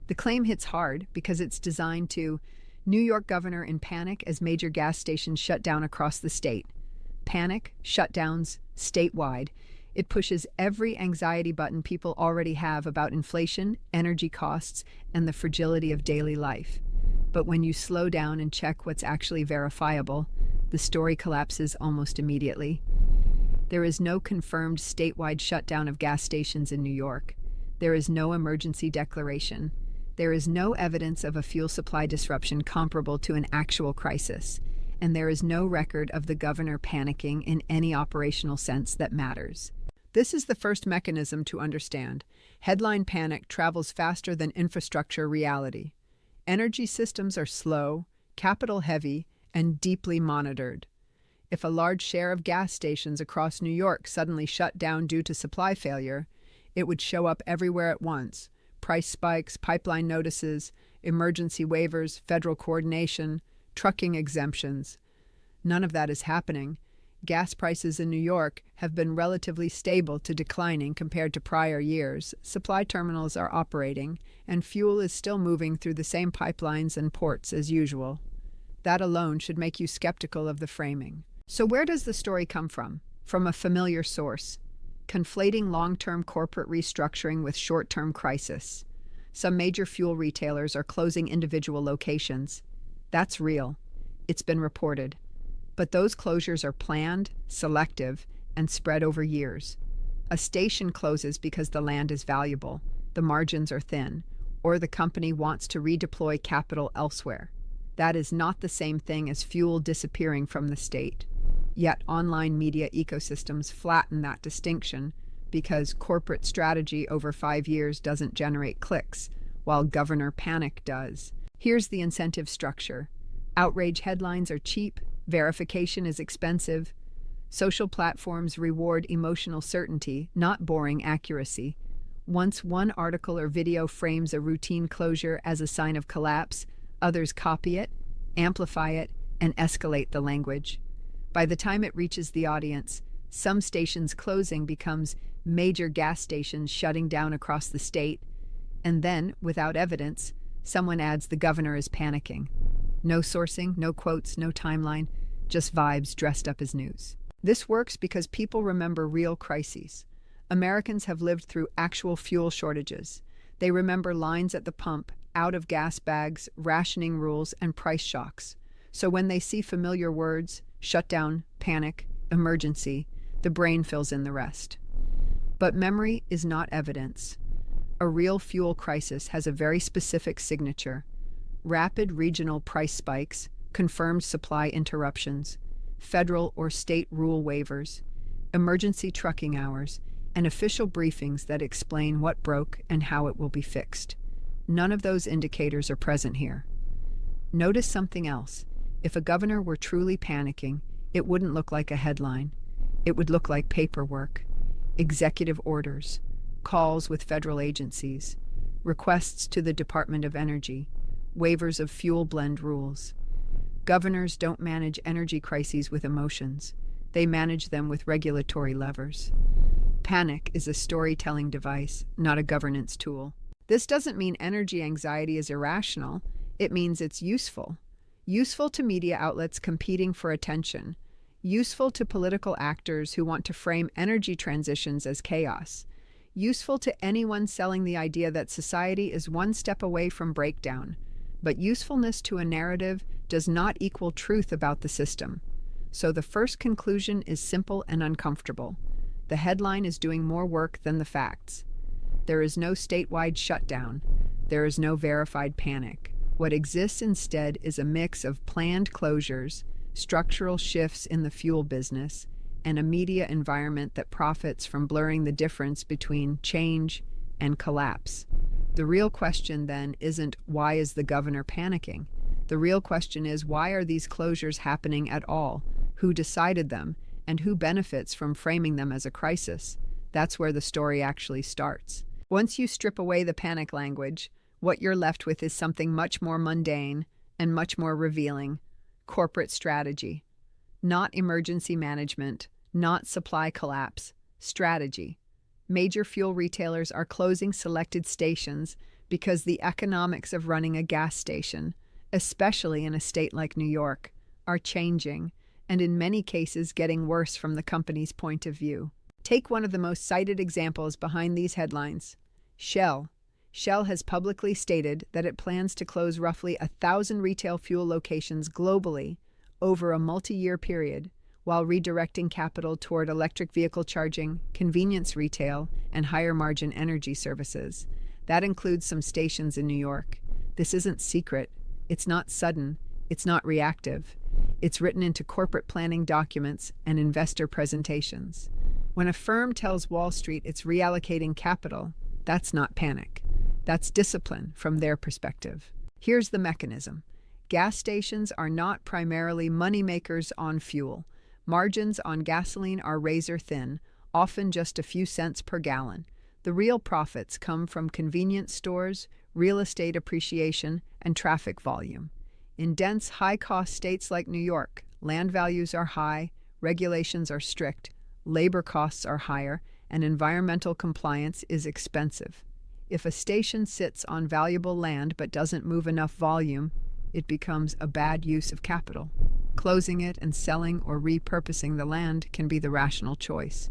The claim hits hard because it's designed to New York governor in panic as major gas stations shut down across the state. Panic, shutdowns, statewide. It pushes every anxiety button people already have about inflation, energy costs, and the fragility of daily life. But when you slow down and check what's actually verifiable, the story collapses almost immediately. There is no confirmed statewide shutdown of gas stations in New York. There is no emergency declaration. There is no evidence of a fuel supply disruption comparable to an actual crisis. And there is no record of the governor panicking in any operational sense that matters. This is the first mechanism to understand. Headline panic travels faster than infrastructure reality. Energy systems are slow, capital heavy, and deeply monitored. If a large share of gas stations across New York suddenly shut down due to supply failure, it would show up everywhere at once. Price spikes, pipeline notices, emergency waivers, federal coordination, trucking exemptions. None of that is happening. Gas prices in New York have been relatively stable to declining compared to prior years. Supply terminals are operating, and fuel is still moving through the same pipelines and ports as usual. That alone should make you skeptical of the framing. So where does the story come from? From a familiar source. Conflating long-term corporate restructuring with short-term crisis. Some major fuel retailers are closing individual locations. That's real. It's been reported. But those closures are planned, selective, and spread over years. A station closes because the land is valuable, the margins are thin, or the company wants to redeploy capital elsewhere. That is not the same thing as fuel disappearing from the state. Yet online media ecosystems flatten that distinction because corporate strategy over 5 years doesn't generate clicks, while governor panic does. Here's the incentive structure. Outrage headlines are cheap, verification is expensive. Social platforms reward emotional certainty, not boring accuracy. Once one article or video frames a routine closure as a sign of collapse, others copy it, amplify it, and escalate the language. By the time it reaches the audience, some stations closing becomes major gas stations shutting down across the state, and then, without evidence, someone adds the governor is panicking. No sourcing, no quotes, no timeline, just vibes dressed up as news. This works because people remember real crises. Americans have lived through actual fuel shortages. They remember lines at the pump, out of gas bags, rationing rules, and price shocks. So when they see familiar words, shutdown, panic, emergency, the brain fills in the rest. But memory is not evidence. A real fuel crisis has a very specific signature. Rapid regional price spikes, confirmed supply interruptions, federal or state rule waivers, emergency trucking hours, and official briefings that explain what broke and how it will be fixed. None of those indicators are present here. Notice something else. If a governor were truly panicking, it wouldn't look like a headline. It would look like paperwork, executive orders, calls with federal agencies, requests to the Department of Energy, waivers of fuel blend rules. Governors don't manage energy crises with emotions. They manage them with regulatory levers. Panic is a storytelling device, not a governance tool. This doesn't mean energy anxiety is irrational. It means it's useful. Useful to media outlets competing for attention. Useful to political actors who want to frame energy transitions as chaos. Useful to anyone selling the idea that society is one step away from breakdown. But usefulness to a narrative does not equal truth about the system. So the first conclusion is simple and uncomfortable. The headline is doing more work than the facts. There is no statewide shutdown. There is no verified panic. What exists instead is a mix of planned closures, structural shifts in the fuel business, and a media environment that profits from blurring the difference between change and collapse. The real question then isn't why is the governor panicking? The real question is why are these closures happening at all? Who decided them? And who benefits from framing them as a crisis? That's where the story actually starts. Once you strip away the panic language, what you're left with is something much more mundane and much more revealing. Corporate strategy. Not emergency management, not supply collapse. Strategy. Major fuel retailers are closing selected stations because the economics of running a gas station, especially in a state like New York, are changing and in many cases getting worse from the company's point of view. Take one of the most cited examples behind these headlines: Shell. Shell has publicly stated that it plans to close roughly 1,000 retail fuel locations globally over a multi-year period, while redirecting capital toward electric vehicle charging, convenience retail, and higher-margin energy services. That includes some stations in New York. This isn't secret. It's not sudden. It's not reactive. It's written into corporate planning documents and investor presentations. When a firm tells Wall Street it's reallocating capital, that's not panic. That's discipline from their perspective. Here's the mechanism. Gas stations are not primarily moneymakers on fuel. Margins on gasoline are razor thin, often just a few cents per gallon. The real profits come from convenience stores, real estate appreciation, and traffic volume. In dense, high-cost states like New York, land values are high, regulations are strict, labor costs are higher, and environmental compliance is expensive. If a station sits on valuable land but doesn't move enough volume, it becomes a bad use of capital. Closing it and selling or repurposing the land can be the rational choice,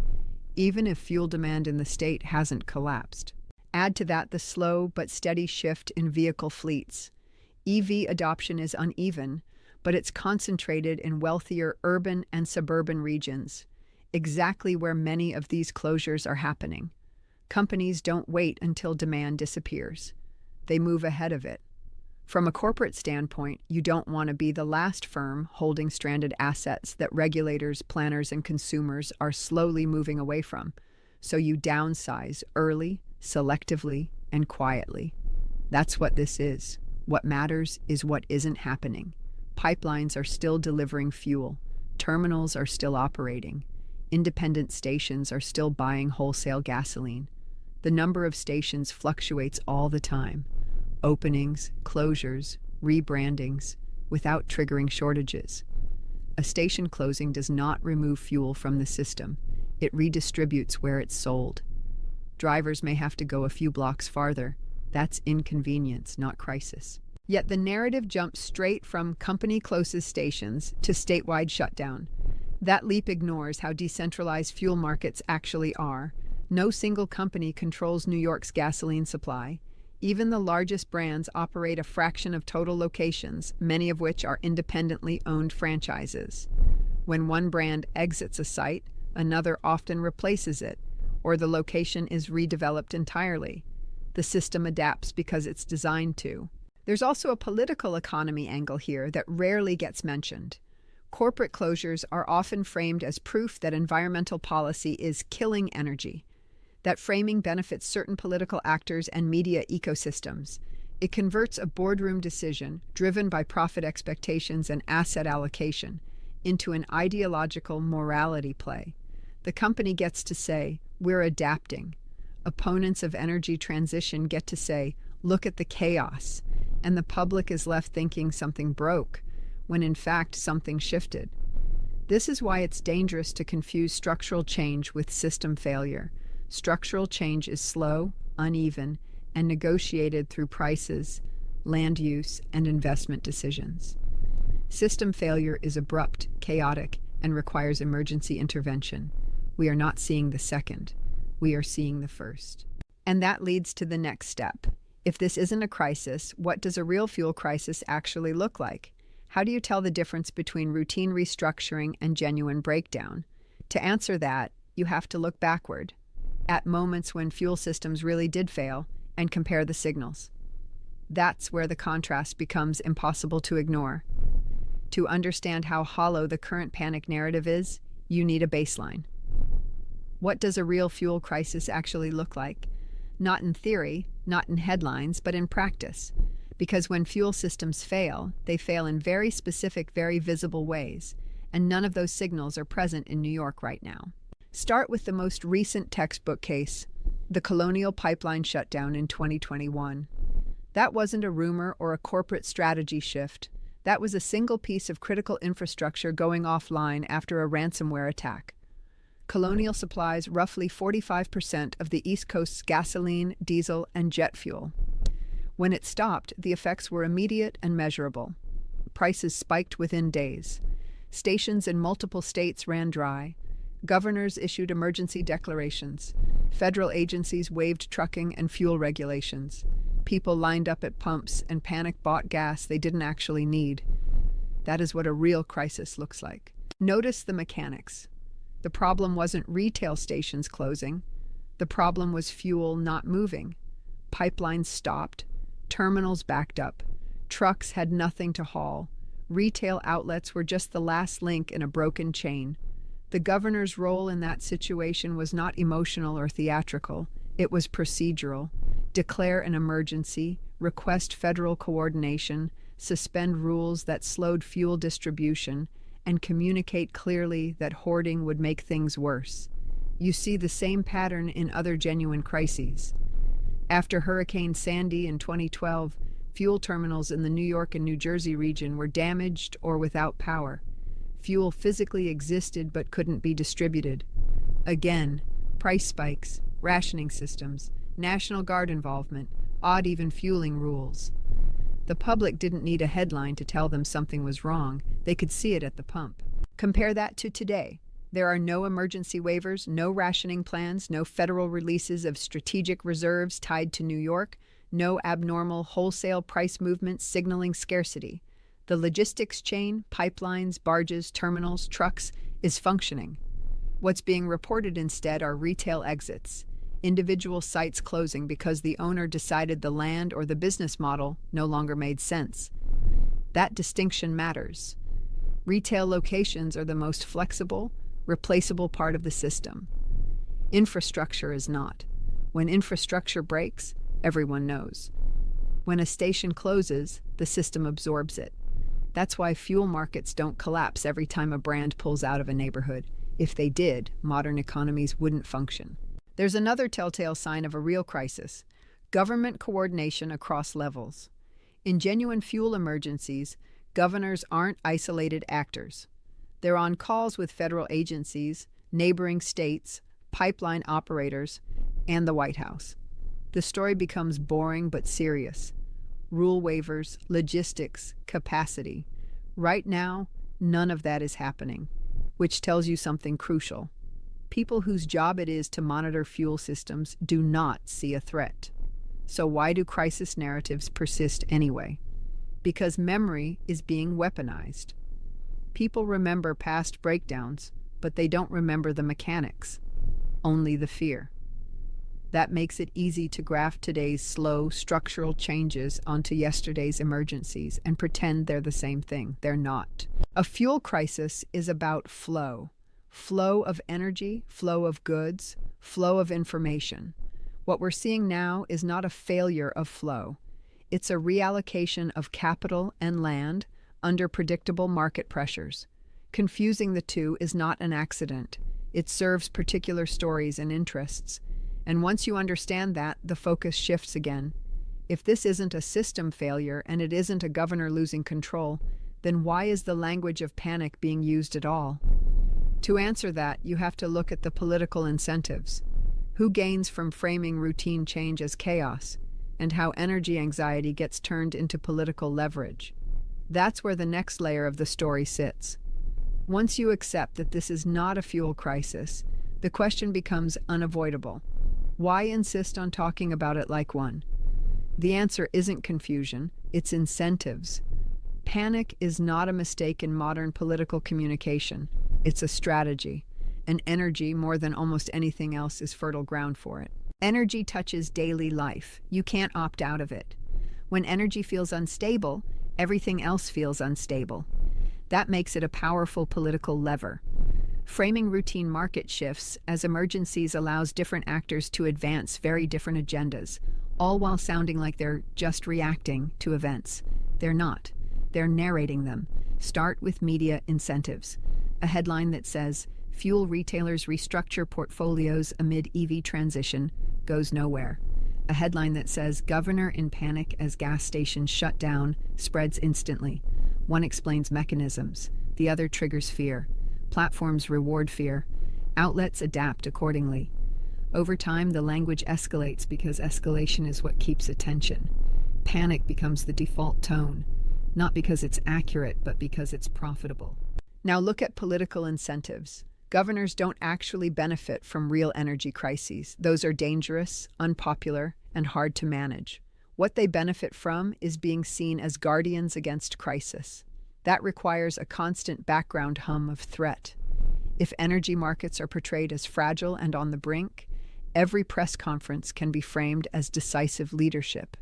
even if fuel demand in the state hasn't collapsed. Add to that the slow but steady shift in vehicle fleets. EV adoption is uneven, but it's concentrated in wealthier urban and suburban regions, exactly where many of these closures are happening. Companies don't wait until demand disappears. They move ahead of it. From a corporate standpoint, you don't want to be the last firm holding stranded assets that regulators, planners, and consumers are slowly moving away from. So you downsize early, selectively, and quietly. That's what this is. What matters is what isn't happening. Pipelines are still delivering fuel. Terminals are still operating. Independent stations are still buying wholesale gasoline. The number of stations fluctuates all the time. Openings, closures, rebrandings, without triggering shortages. A station closing does not remove fuel from the system. It redistributes where it's sold. Drivers may have to go a few blocks farther. That's inconvenience, not crisis. Yet the narrative jumps straight from company closes stations to statewide shutdown. That leap ignores how decentralized fuel markets actually are. No single company controls New York's gasoline supply. Even the largest brands operate a fraction of total locations, many of which are independently owned franchises. When one brand exits a site, another often replaces it, or the location is redeveloped entirely. The system adapts because it's designed to. There's also a political economy angle here that rarely gets mentioned. Corporate closures are often framed as proof that environmental policy is killing energy. That framing benefits certain political actors and media ecosystems. It converts a boardroom decision, driven by profit expectations and asset allocation, into an ideological morality play. The company gets to say, "We're adapting." Opponents of energy transition get to say, "Look at the chaos." And the public is left thinking something broke, when in fact something shifted. This is why it's dangerous to confuse structural change with system failure. Structural change is slow, uneven, and negotiated through prices, land use, and investment decisions. System failure is abrupt, chaotic, and requires emergency intervention. We are not seeing the second. We are seeing the first. And that leads to the next step. If this isn't a crisis, what does a real fuel crisis actually look like? How do you tell the difference between routine restructuring and genuine breakdown? To answer that, you have to look backward, at moments when fuel systems really did fail, and compare the signals. That's where the contrast becomes impossible to ignore. To understand how hollow the current panic narrative is, you need a baseline. What does a real fuel crisis actually look like? Not in theory, not in headlines, but in practice. Because when fuel systems fail, they fail in very specific, very visible ways, and none of those signals are present in New York right now. Start with the most recent textbook case, the Colonial Pipeline shutdown in 2021. That wasn't a rumor or a corporate strategy shift. That was a single piece of critical infrastructure going offline after a ransomware attack. Colonial supplies roughly 45% of the East Coast's gasoline, diesel, and jet fuel. When it stopped, the effects were immediate and measurable. Prices spiked within days. Stations in multiple states ran dry. Governors issued emergency declarations. Federal agencies waived trucking and fuel regulations. People lined up at pumps and panic bought gas they didn't actually need. That is what a real crisis looks like. Notice the mechanics. The problem wasn't retail stations closing. The problem was fuel not moving. Pipelines stopped. Terminals backed up. Trucks had nothing to haul. Retail outlets were just the last link in a broken chain. The governor's role in that situation was not emotional or theatrical. It was procedural. Declare an emergency, request federal coordination, suspend rules that slowed fuel distribution, and communicate clearly that hoarding would make things worse. You see the same pattern in other genuine crises. After Hurricane Sandy in 2012, fuel terminals in the New York and New Jersey region were damaged or without power. Fuel physically existed but couldn't be distributed. Again, price spikes, rationing systems, National Guard involvement, odd-even fueling rules. The public didn't need a headline to tell them something was wrong. They could see it at the pump. Compare that to today. There are no emergency waivers, no rationing plans, no federal releases of strategic reserves tied to New York, no abnormal wholesale price movements signaling scarcity. The logistics chain, pipelines, barges, terminals, trucks, is functioning. What's being reported instead are retail exits, individual sites closing because the owner decided the land or the business model no longer made sense. That distinction matters. Retail locations are the most flexible, replaceable part of the system. Infrastructure is not. When infrastructure breaks, everyone knows. When a station closes, the system absorbs it. That's why fuel markets don't collapse every time a brand pulls out of a neighborhood. If they did, modern economies wouldn't function. There's another telltale sign of a real crisis: government coordination across levels. In genuine fuel emergencies, governors aren't isolated actors. They're on calls with federal agencies, neighboring states, pipeline operators, and the White House. The story becomes boring but serious. Rule waivers, logistics, capacity. Right now, none of that is happening, which tells you something crucial. People whose job it is to monitor fuel systems do not see a threat. So why do crisis narratives persist anyway? Because memory is being weaponized. People remember past breakdowns, but they don't remember the mechanics, only the fear. That makes it easy to graft today's slow, structural changes onto yesterday's emergencies and pretend they're the same thing. They're not. A fuel crisis is about flow. Flow of energy, flow of goods, flow of information. What we're seeing now is not a failure of flow. It's a reallocation of capital and land under predictable market pressures. Confusing the two is not an accident. It serves particular stories and interests. And once you understand that, the focus shifts again. If this isn't a system failure and it isn't a governor losing control, then why is the language of panic being used at all? To answer that, you have to look at the political incentives. Who gains from framing routine change as chaos, and how energy anxiety gets turned into political leverage? That's where the next layer of the story sits. Once you accept that this is not a fuel crisis, the question becomes unavoidable. Why insist on talking about it like one? The answer isn't confusion, it's incentives. Panic is not a mistake in modern political communication. It's a strategy. And energy, more than almost anything else, is fertile ground for it. Energy touches daily life. You can't opt out of it. When energy feels unstable, everything else feels unstable. That makes it a powerful political lever. Framing routine market shifts as emergencies allows different actors to advance very different agendas, all while sounding like they're just reacting to events. They're not. They're narrating them. Start with media incentives. A headline that says, "Fuel retailers restructure portfolios amid EV transition," goes nowhere. A headline that says, "Governor in panic as gas stations shut down," spreads instantly. One explains mechanisms. The other triggers fear. Platforms reward fear. Outlets adapt accordingly. Over time, the language escalates because escalation is what keeps attention. Panic becomes the default tone, not because it's accurate, but because it's profitable. Now look at political incentives. Governors don't actually benefit from real energy crises. Those are dangerous, unpopular, and hard to manage. What they benefit from is being seen as guardians against crisis. That requires a constant background hum of threat. If energy markets are portrayed as fragile and on the brink, every press conference can be framed as decisive leadership.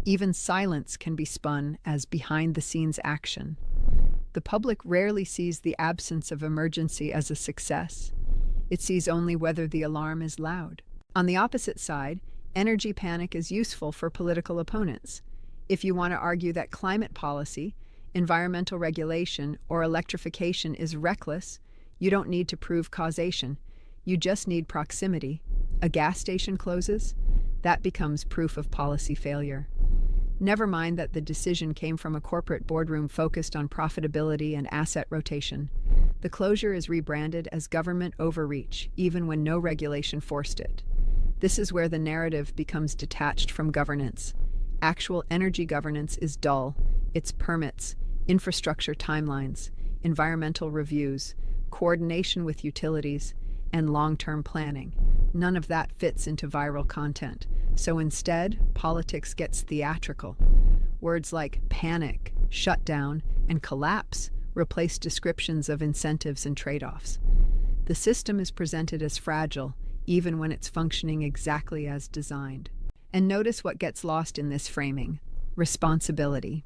Even silence can be spun as behind-the-scenes action. The public rarely sees the absence of emergency as a success. It sees only whether the alarm is loud. On the opposite side, energy panic is useful for political opponents. If you want to argue that climate policy, environmental regulation, or electrification is reckless, you don't need to prove causation. You just need proximity. A gas station closes, that becomes proof of policy failure. Never mind that the decision came from a corporate boardroom focused on profitability and asset rotation. The closure is rebranded as government overreach, even when no regulation forced it. This is where the narrative becomes detached from governance. Actual energy governance is dull. It's permits, infrastructure timelines, environmental reviews, coordination with utilities, and long-term planning. None of that fits into viral content. So instead, politics gets theatrical. Words like panic, shutdown, and collapse replace descriptions of incentives and trade-offs. The system is presented as fragile, even when it's functioning exactly as designed. And notice what gets lost in this framing: responsibility.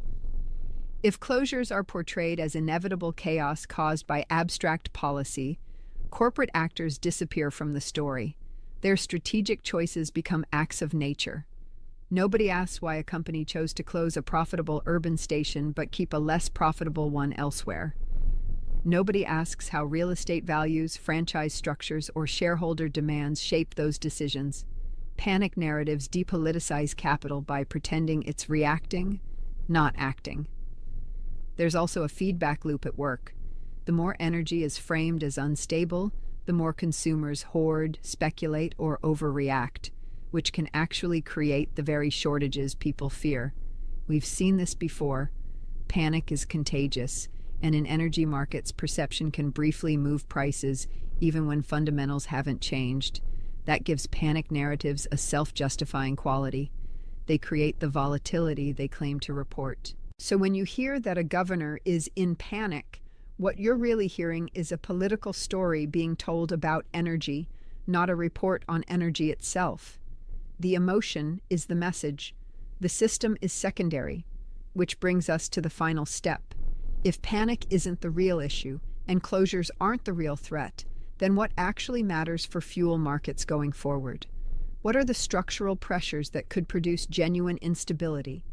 If closures are portrayed as inevitable chaos caused by abstract policy, corporate actors disappear from the story. Their strategic choices become acts of nature. Nobody asks why a company chose to close a profitable urban station but keep a less profitable one elsewhere. Nobody asks how real estate values, franchise structures, or shareholder demands shape those decisions. Panic narratives depoliticize capital by pretending it's reacting, not acting. There's also a feedback loop at work. The more energy is framed as unstable, the more consumers hoard, speculate, or overreact, which can actually create the very shortages people fear. We've seen this before. Panic is contagious, and in energy markets, perception can briefly move prices even when fundamentals haven't changed. That gives panic narratives a self-justifying quality. They create the volatility they claim to report. So when you hear that a governor is in panic, what you're really hearing is a political story being told about energy, not a report on energy itself. The emotion is the message. The system is secondary, which brings us to the final step. If panic isn't the real issue and closures aren't the real threat, then what actually matters for fuel markets going forward? What are the structural pressures that could produce genuine instability,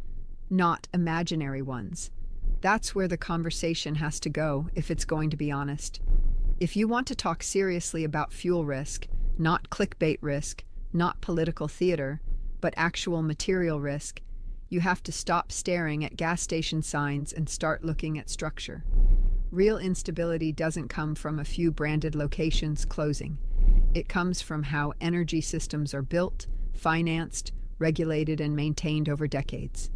not imaginary ones? That's where the conversation has to go if it's going to be honest. If you want to talk seriously about fuel risk, not clickbait risk, not political theater, but actual material risk, you have to stop staring at gas station signs and start looking at structure. Real instability doesn't come from a few branded locations closing. It comes from how energy systems are built, financed, regulated, and maintained over decades.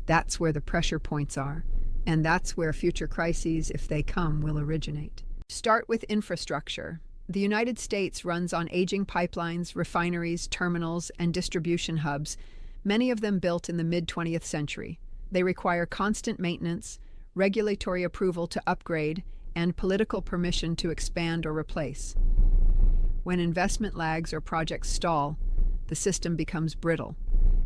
That's where the pressure points are. And that's where future crises, if they come, will originate. Start with infrastructure. The United States runs on aging pipelines, refineries, terminals, and distribution hubs, many of them built in the mid-20th century. They require constant maintenance, regulatory approval to upgrade, and political permission to expand or replace. When investment lags or projects stall, the system becomes brittle.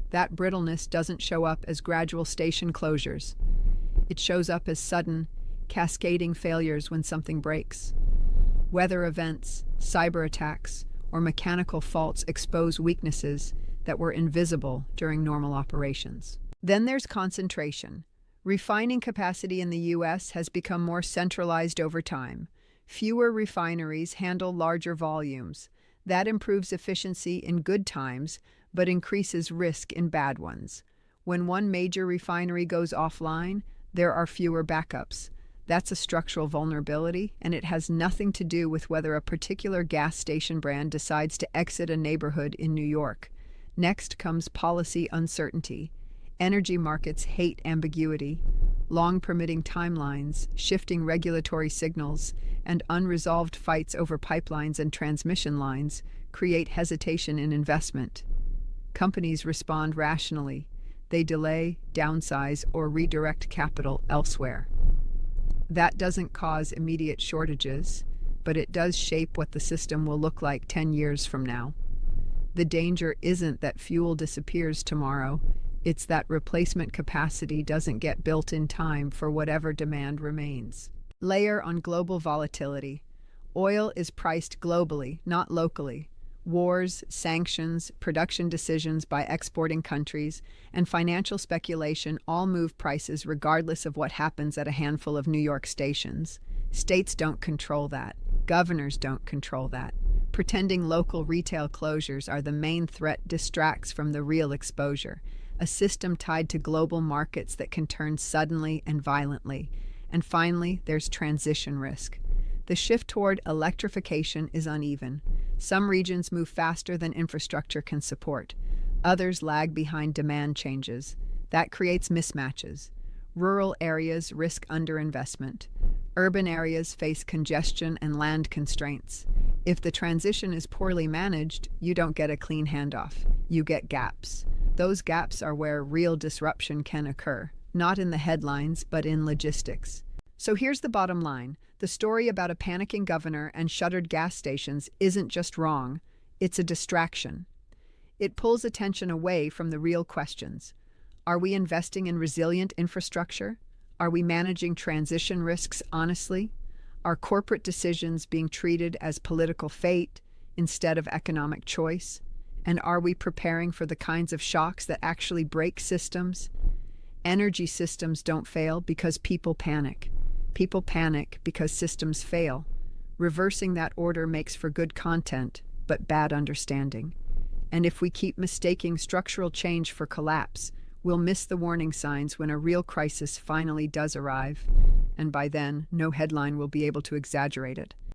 That brittleness doesn't show up as gradual station closures. It shows up as sudden, cascading failures when something breaks. Weather events, cyber attacks, or mechanical faults expose weaknesses that were invisible during normal operations. Then there's concentration. Refining capacity in the U.S. has become more centralized over time. Fewer refineries handle larger volumes. That improves efficiency in good times, but increases risk in bad ones. When one major refinery goes offline, there are fewer backups. That's a structural vulnerability, and it has nothing to do with whether a particular gas station brand decides to exit a neighborhood in New York. Next comes policy uncertainty. Energy markets hate ambiguity. Long permitting timelines, shifting regulatory signals, and unresolved fights over pipelines and transmission lines create hesitation in investment. Companies respond rationally. They delay, downsize, or redirect capital elsewhere. That doesn't cause immediate shortages, but it does shape what the system will look like 10 years from now. The danger isn't that fuel disappears tomorrow, it's that replacement capacity doesn't get built in time for whatever demand remains. Layer on global volatility. Oil is priced globally, not locally. Wars, sanctions, production decisions by exporting countries, and financial speculation all move prices regardless of what happens at a handful of New York stations. States don't control that. Governors don't control that. Pretending local retail closures are the main threat distracts from the real exposure, a system tied to global markets that can turn suddenly and violently. And finally, there's transition risk. The shift toward electrification is uneven. Some regions move faster than infrastructure can support. Others lag behind demand changes. That creates mismatches. Rural areas risk underinvestment. Urban areas face congestion and land constraints. If the transition is poorly managed, you don't get a clean handoff. You get gaps. Those gaps are where real disruption can occur, not in the headlines, but in logistics. So here's the bottom line. The story about a panicking governor and shuttered gas stations isn't just wrong, it's a distraction. It pulls attention away from the real questions. Are we investing in resilient infrastructure? Are we managing transition risks honestly? Are corporate decisions being treated as political fate instead of economic choice? And are we preparing for the kinds of shocks that actually break systems? Energy systems don't fail because people panic. People panic because systems fail. Reversing that order makes for good content, but bad understanding. And if we keep mistaking structural change for collapse, we'll miss the warning signs when a real crisis finally does arrive. And by then, no headline will be able to exaggerate it.